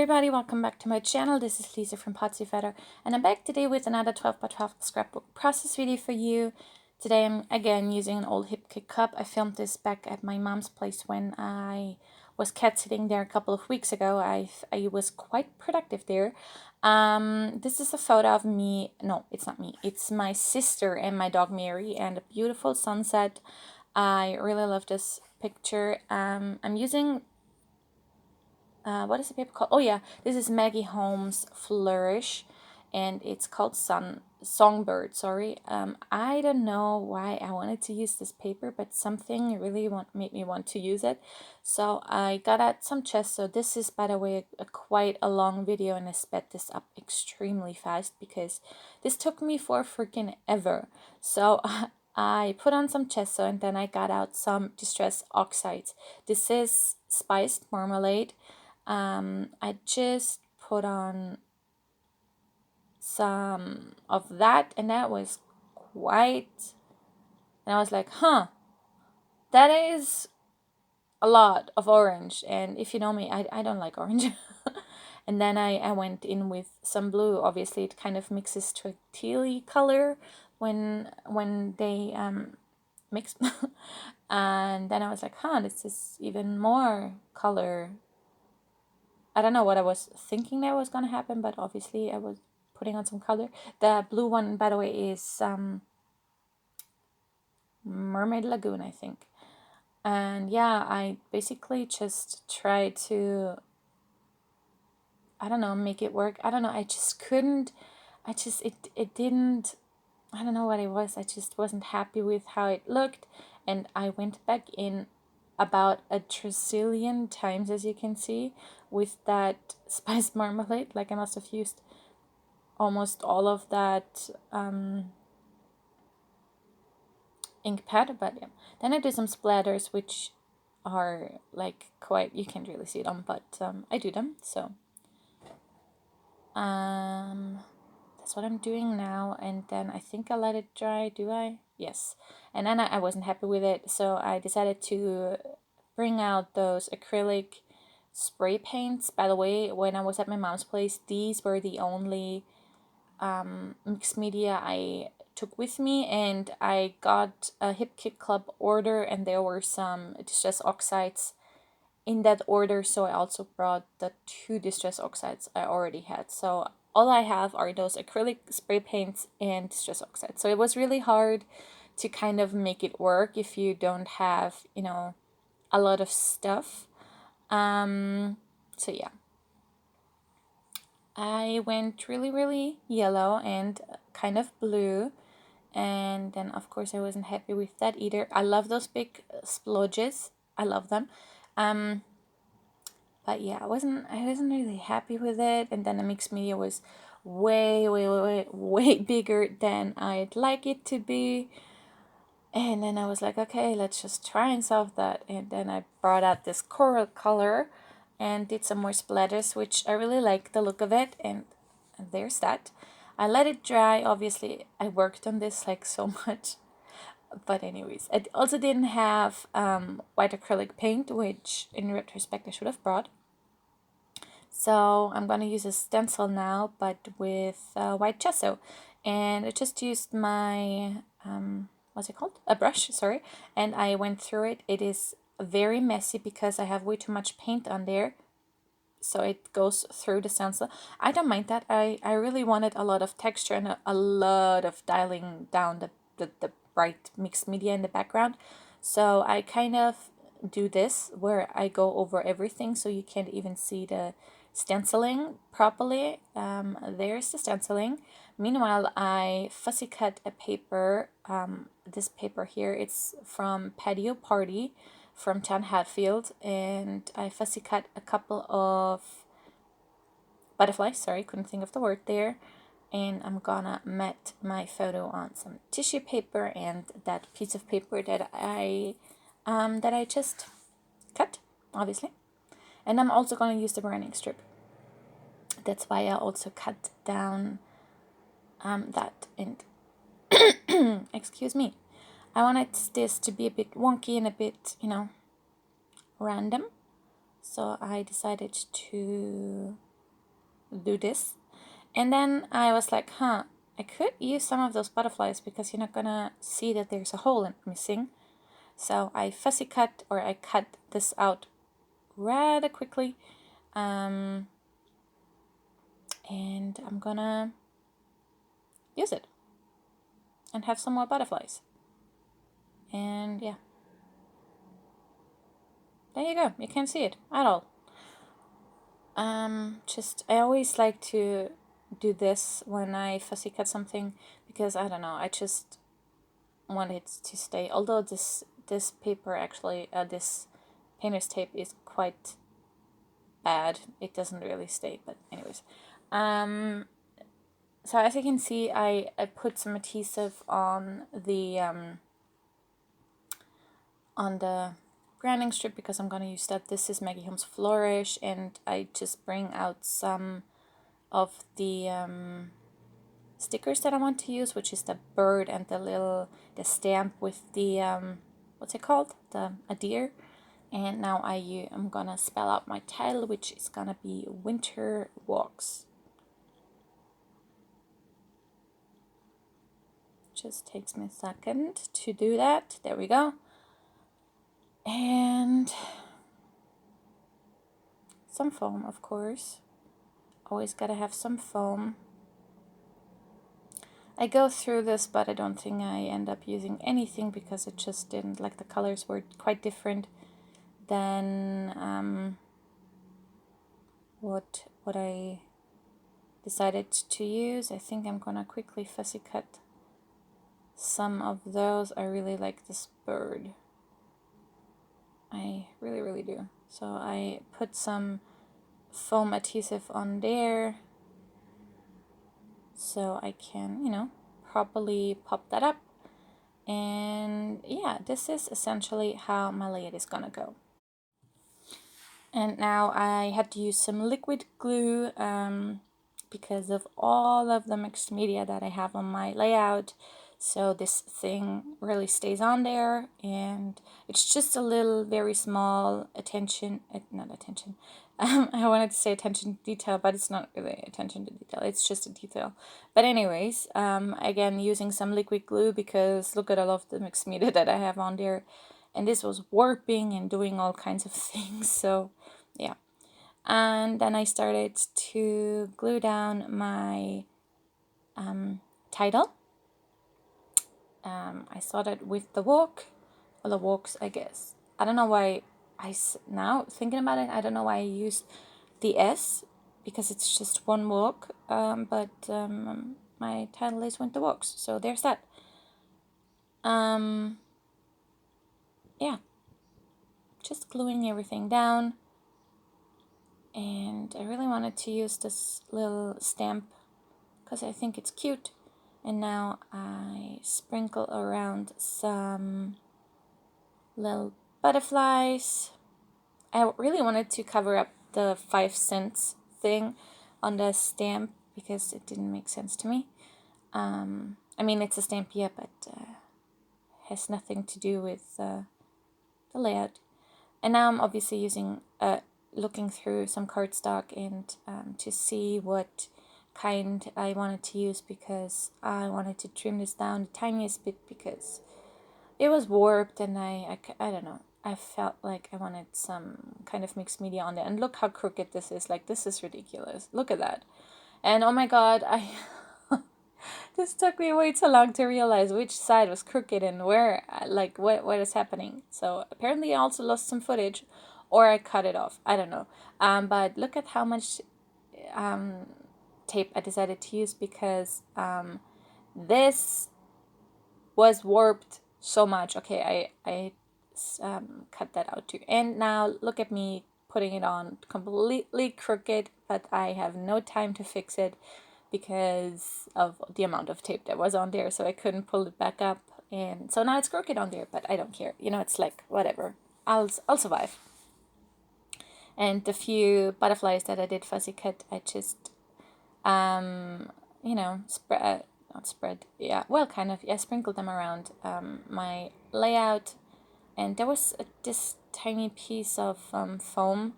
everybody, welcome back to my channel. This is Lisa from potsiefighter, and I'm back today with another 12x12 scrapbook process video for you. Today I'm again using an old hip kit cup. I filmed this back at my mom's place when I was cat sitting there a couple of weeks ago. I was quite productive there. This is a photo of me. No, it's not me. It's my sister and my dog Mary and a beautiful sunset. I really love this picture. I'm using what is the paper called? Oh yeah, this is Maggie Holmes Flourish, and it's called Songbird. Sorry, I don't know why I wanted to use this paper, but something really made me want to use it. So I got out some gesso. This is, by the way, quite a long video, and I sped this up extremely fast because this took me for freaking ever. So I put on some gesso, and then I got out some distress oxides. This is spiced marmalade. I just put on some of that, and that was quite, and I was like, that is a lot of orange. And if you know me, I don't like orange. And then I went in with some blue. Obviously it kind of mixes to a tealy color when they mix. And then I was like, this is even more color. I don't know what I was thinking that was gonna happen, but obviously I was putting on some color. The blue one, by the way, is Mermaid Lagoon, I think. And yeah, I basically just tried to, I don't know, make it work. I don't know, I just couldn't, it didn't, I don't know what it was. I just wasn't happy with how it looked. And I went back in about a trillion times, as you can see, with that spiced marmalade. Like I must have used almost all of that ink pad, but yeah. Then I do some splatters, which are like quite, you can't really see them, but I do them. So that's what I'm doing now. And then I think I let it dry. Do I? Yes. And then I wasn't happy with it, so I decided to bring out those acrylic spray paints. By the way, when I was at my mom's place, these were the only mixed media I took with me, and I got a Hip Kit Club order, and there were some distress oxides in that order, so I also brought the 2 distress oxides I already had. So all I have are those acrylic spray paints and distress oxides. So it was really hard to kind of make it work if you don't have, you know, a lot of stuff. So yeah, I went really yellow and kind of blue, and then of course I wasn't happy with that either. I love those big splodges, I love them, but yeah, I wasn't really happy with it. And then the mixed media was way bigger than I'd like it to be. And then I was like, okay, let's just try and solve that. And then I brought out this coral color and did some more splatters, which I really like the look of it. And there's that. I let it dry. Obviously, I worked on this like so much. But anyways, I also didn't have white acrylic paint, which in retrospect I should have brought. So I'm going to use a stencil now, but with white gesso. And I just used my, what's it called? A brush, sorry. And I went through it. It is very messy because I have way too much paint on there. So it goes through the stencil. I don't mind that. I really wanted a lot of texture and a lot of dialing down the bright mixed media in the background. So I kind of do this where I go over everything so you can't even see the stenciling properly. There's the stenciling. Meanwhile, I fussy cut a paper, this paper here, it's from Patio Party from Town Hatfield, and I fussy cut a couple of butterflies, sorry, couldn't think of the word there, and I'm gonna mat my photo on some tissue paper and that piece of paper that I just cut, obviously. And I'm also gonna use the burning strip. That's why I also cut down that, and excuse me, I wanted this to be a bit wonky and a bit, you know, random. So I decided to do this. And then I was like, I could use some of those butterflies because you're not gonna see that there's a hole missing. So I fussy cut, or I cut this out rather quickly. And I'm gonna use it and have some more butterflies. And yeah, there you go. You can't see it at all. I always like to do this when I fussy cut something because I don't know, I just want it to stay. Although this paper actually, this painter's tape is quite bad. It doesn't really stay, but anyways. So as you can see, I put some adhesive on the branding strip because I'm gonna use that. This is Maggie Holmes Flourish, and I just bring out some of the stickers that I want to use, which is the bird and the stamp with the what's it called, a deer. And now I'm gonna spell out my title, which is gonna be Winter Walks. Just takes me a second to do that. There we go. And some foam, of course. Always gotta have some foam. I go through this, but I don't think I end up using anything because it just didn't, like, the colors were quite different than what I decided to use. I think I'm gonna quickly fussy cut some of those. I really like this bird. I really, really do. So I put some foam adhesive on there so I can, you know, properly pop that up. And yeah, this is essentially how my layout is gonna go. And now I had to use some liquid glue because of all of the mixed media that I have on my layout. So this thing really stays on there, and it's just a little very small not attention. I wanted to say attention to detail, but it's not really attention to detail. It's just a detail. But anyways, again, using some liquid glue because look at all of the mixed media that I have on there. And this was warping and doing all kinds of things. So yeah. And then I started to glue down my title. I started with the walk, or the walks, I guess. I don't know why now thinking about it, I don't know why I used the S because it's just one walk, but my title is Winter Walks, so there's that. Yeah, just gluing everything down, and I really wanted to use this little stamp because I think it's cute. And now I sprinkle around some little butterflies. I really wanted to cover up the 5 cents thing on the stamp because it didn't make sense to me. I mean, it's a stamp, yeah, but has nothing to do with the layout. And now I'm obviously using looking through some cardstock and to see what kind I wanted to use because I wanted to trim this down the tiniest bit because it was warped and I don't know. I felt like I wanted some kind of mixed media on there. And look how crooked this is. Like, this is ridiculous. Look at that. And oh my god, this took me way too long to realize which side was crooked and where, like, what is happening. So apparently I also lost some footage, or I cut it off. I don't know. But look at how much tape I decided to use because this was warped so much. Okay, I cut that out too. And now look at me putting it on completely crooked, but I have no time to fix it because of the amount of tape that was on there, so I couldn't pull it back up, and so now it's crooked on there, but I don't care. You know, it's like, whatever. I'll survive. And the few butterflies that I did fussy cut, I just you know, sprinkled them around my layout. And there was this tiny piece of foam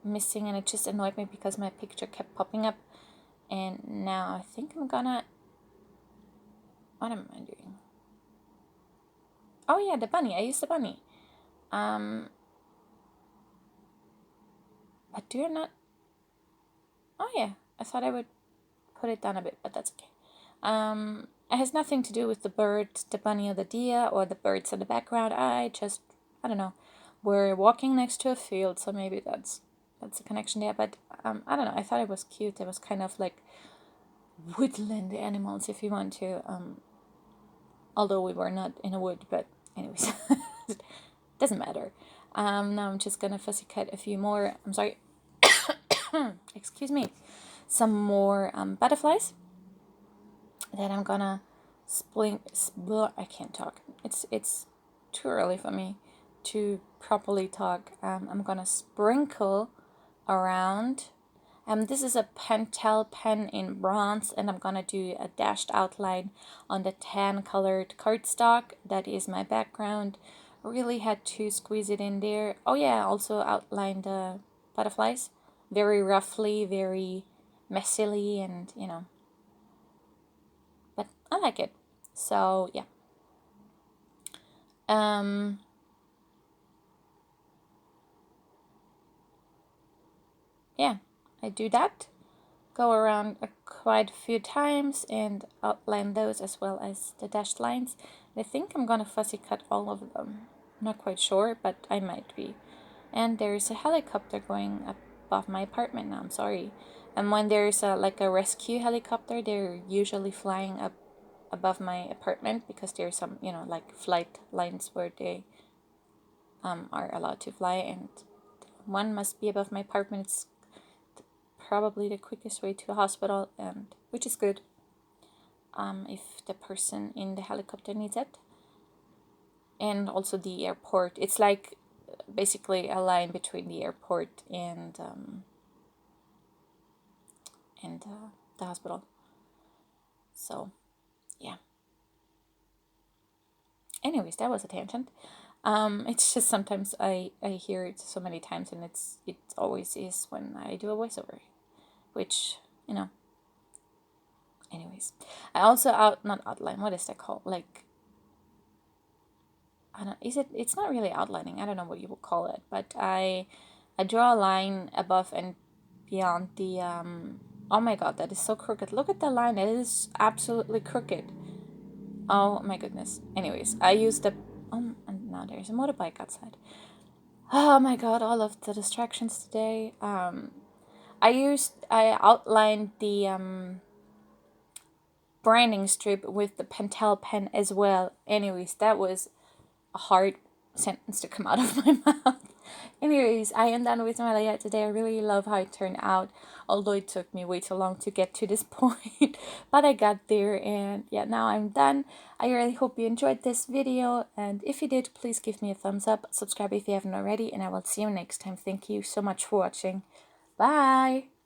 missing, and it just annoyed me because my picture kept popping up. And now I think I'm gonna, what am I doing? Oh yeah, the bunny. I used the bunny. But do you not? Oh yeah, I thought I would put it down a bit, but that's okay. It has nothing to do with the bird, the bunny, or the deer, or the birds in the background. I don't know. We're walking next to a field, so maybe that's a connection there. But I don't know. I thought it was cute. It was kind of like woodland animals, if you want to. Although we were not in a wood, but anyways, doesn't matter. Now I'm just gonna fussy cut a few more. I'm sorry. Excuse me. Some more butterflies that I'm gonna I can't talk. It's too early for me to properly talk. I'm gonna sprinkle around. This is a Pentel pen in bronze, and I'm gonna do a dashed outline on the tan colored cardstock. That is my background. Really had to squeeze it in there. Oh yeah, also outline the butterflies very roughly, very messily, and but I like it. So yeah. Yeah, I do that. Go around quite a few times and outline those as well as the dashed lines. I think I'm gonna fussy cut all of them. Not quite sure, but I might be. And there's a helicopter going up above my apartment now. I'm sorry. And when there's like a rescue helicopter, they're usually flying up above my apartment because there's some, like flight lines where they are allowed to fly, and one must be above my apartment. It's probably the quickest way to a hospital, and which is good if the person in the helicopter needs it. And also the airport. It's like basically a line between the airport and the hospital. So yeah. Anyways, that was a tangent. It's just sometimes I hear it so many times, and it always is when I do a voiceover, which anyways. I also not outline, what is that called, like, I don't, it's not really outlining, I don't know what you would call it, but I draw a line above and beyond the oh my god, that is so crooked. Look at the line, it is absolutely crooked. Oh my goodness. Anyways, I used the and now there's a motorbike outside. Oh my god, all of the distractions today. I outlined the branding strip with the Pentel pen as well. Anyways, that was a hard sentence to come out of my mouth. Anyways, I am done with my layout today. I really love how it turned out, although it took me way too long to get to this point. But I got there, and yeah, now I'm done. I really hope you enjoyed this video, and if you did, please give me a thumbs up, subscribe if you haven't already, and I will see you next time. Thank you so much for watching. Bye!